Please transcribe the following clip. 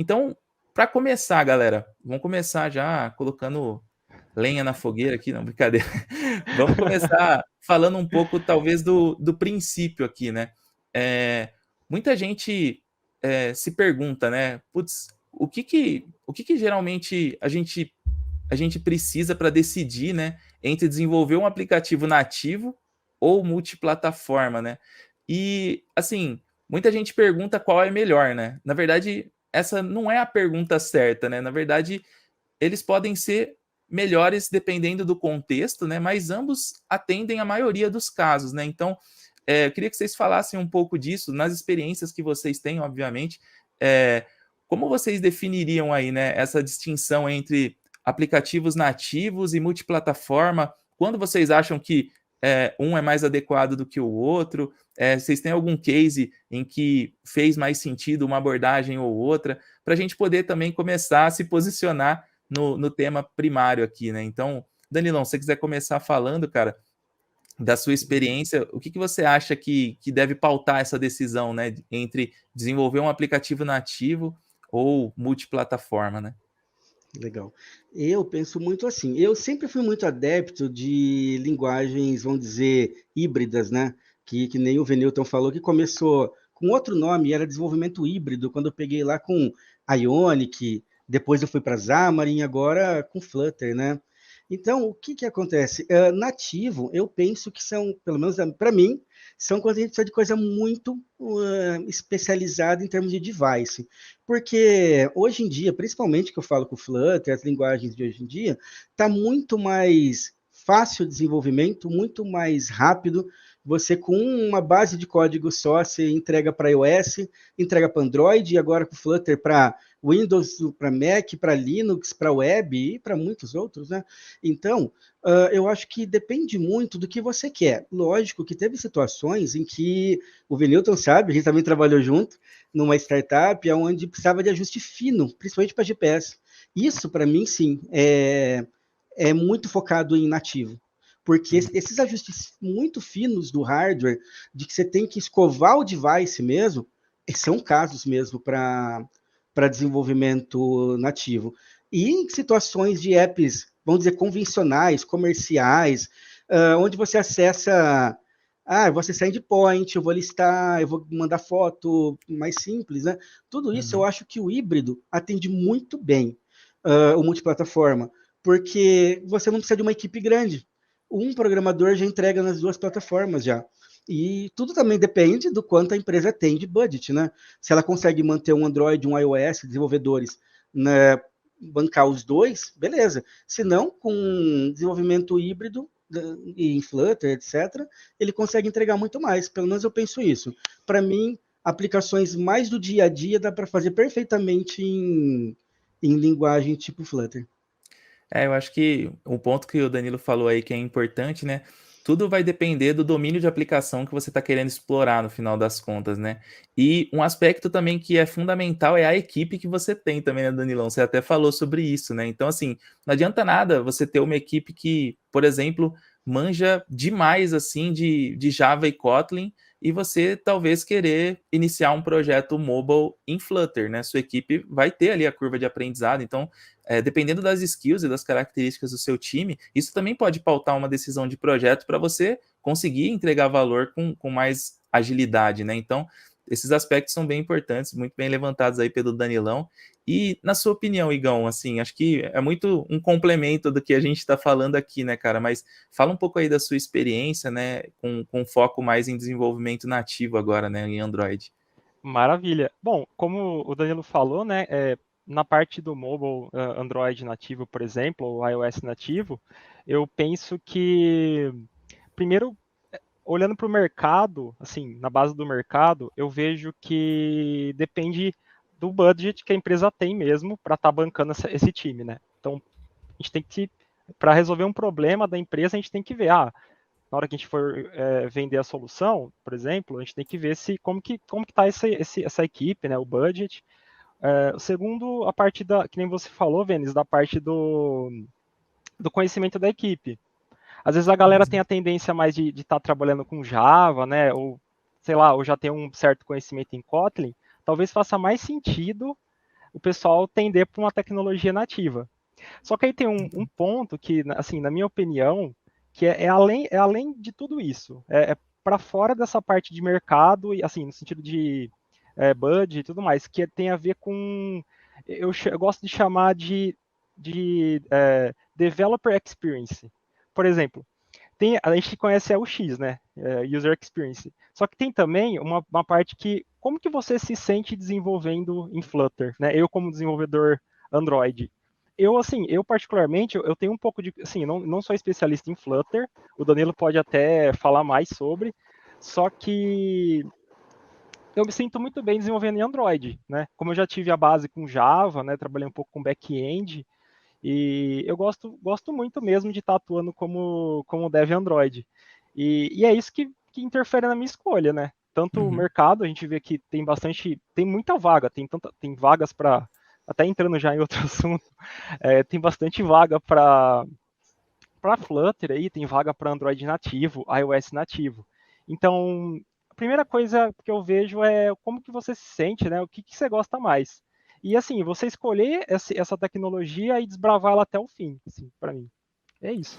Então, para começar, galera, vamos começar já colocando lenha na fogueira aqui, não, brincadeira. Vamos começar falando um pouco, talvez, do princípio aqui, né? Muita gente se pergunta, né? Putz, o que geralmente a gente precisa para decidir, né? Entre desenvolver um aplicativo nativo ou multiplataforma, né? E, assim, muita gente pergunta qual é melhor, né? Na verdade, essa não é a pergunta certa, né? Na verdade, eles podem ser melhores dependendo do contexto, né? Mas ambos atendem a maioria dos casos, né? Então, eu queria que vocês falassem um pouco disso, nas experiências que vocês têm, obviamente. Como vocês definiriam aí, né, essa distinção entre aplicativos nativos e multiplataforma? Quando vocês acham que um é mais adequado do que o outro? Vocês têm algum case em que fez mais sentido uma abordagem ou outra? Para a gente poder também começar a se posicionar no tema primário aqui, né? Então, Danilão, se você quiser começar falando, cara, da sua experiência, o que você acha que deve pautar essa decisão, né, entre desenvolver um aplicativo nativo ou multiplataforma, né? Legal. Eu penso muito assim. Eu sempre fui muito adepto de linguagens, vamos dizer, híbridas, né? Que nem o Venilton falou, que começou com outro nome, era desenvolvimento híbrido, quando eu peguei lá com Ionic, depois eu fui para Xamarin, agora com Flutter, né? Então, o que acontece? Nativo, eu penso que são, pelo menos para mim, são quando a gente precisa de coisa muito especializada em termos de device. Porque hoje em dia, principalmente que eu falo com o Flutter, as linguagens de hoje em dia, está muito mais fácil o desenvolvimento, muito mais rápido. Você, com uma base de código só, você entrega para iOS, entrega para Android, e agora com o Flutter para Windows, para Mac, para Linux, para web e para muitos outros, né? Então, eu acho que depende muito do que você quer. Lógico que teve situações em que o Venilton sabe, a gente também trabalhou junto, numa startup onde precisava de ajuste fino, principalmente para GPS. Isso, para mim, sim, é muito focado em nativo. Porque esses ajustes muito finos do hardware, de que você tem que escovar o device mesmo, são casos mesmo para desenvolvimento nativo. E em situações de apps, vamos dizer, convencionais, comerciais, onde você acessa eu vou acessar endpoint, eu vou listar, eu vou mandar foto mais simples, né? Tudo isso eu acho que o híbrido atende muito bem o multiplataforma, porque você não precisa de uma equipe grande. Um programador já entrega nas duas plataformas já. E tudo também depende do quanto a empresa tem de budget, né? Se ela consegue manter um Android, um iOS, desenvolvedores, né, bancar os dois, beleza. Se não, com desenvolvimento híbrido, e em Flutter, etc., ele consegue entregar muito mais. Pelo menos eu penso isso. Para mim, aplicações mais do dia a dia dá para fazer perfeitamente em linguagem tipo Flutter. Eu acho que o ponto que o Danilo falou aí que é importante, né? Tudo vai depender do domínio de aplicação que você está querendo explorar no final das contas, né? E um aspecto também que é fundamental é a equipe que você tem também, né, Danilão? Você até falou sobre isso, né? Então, assim, não adianta nada você ter uma equipe que, por exemplo, manja demais, assim, de Java e Kotlin, e você talvez querer iniciar um projeto mobile em Flutter, né? Sua equipe vai ter ali a curva de aprendizado, então dependendo das skills e das características do seu time, isso também pode pautar uma decisão de projeto para você conseguir entregar valor com mais agilidade, né? Então, esses aspectos são bem importantes, muito bem levantados aí pelo Danilão. E, na sua opinião, Igão, assim, acho que é muito um complemento do que a gente está falando aqui, né, cara? Mas fala um pouco aí da sua experiência, né, com foco mais em desenvolvimento nativo agora, né, em Android. Maravilha. Bom, como o Danilo falou, né, na parte do mobile, Android nativo, por exemplo, ou iOS nativo, eu penso que, primeiro, olhando para o mercado, assim, na base do mercado, eu vejo que depende do budget que a empresa tem mesmo para estar bancando esse time, né? Então, a gente tem que, para resolver um problema da empresa, a gente tem que ver, na hora que a gente for vender a solução, por exemplo, a gente tem que ver como que está essa equipe, né, o budget. O segundo, a parte que nem você falou, Vênis, da parte do conhecimento da equipe. Às vezes a galera tem a tendência mais de estar trabalhando com Java, né, ou sei lá, ou já tem um certo conhecimento em Kotlin, talvez faça mais sentido o pessoal tender para uma tecnologia nativa. Só que aí tem um ponto que, assim, na minha opinião, que é além de tudo isso. É para fora dessa parte de mercado, e assim, no sentido de budget e tudo mais, que tem a ver com. Eu gosto de chamar de developer experience. Por exemplo, a gente conhece o X, né? User Experience. Só que tem também uma parte que, como que você se sente desenvolvendo em Flutter, né? Eu como desenvolvedor Android. Eu particularmente, eu tenho um pouco de, assim, não sou especialista em Flutter, o Danilo pode até falar mais sobre, só que eu me sinto muito bem desenvolvendo em Android, né? Como eu já tive a base com Java, né? Trabalhei um pouco com back-end, e eu gosto muito mesmo de estar atuando como dev Android. E é isso que interfere na minha escolha, né? Tanto o Uhum. mercado, a gente vê que tem muita vaga, tem vagas para, até entrando já em outro assunto, tem bastante vaga para Flutter aí, tem vaga para Android nativo, iOS nativo. Então, a primeira coisa que eu vejo é como que você se sente, né? O que você gosta mais. E assim, você escolher essa tecnologia e desbravar ela até o fim, assim, para mim. É isso.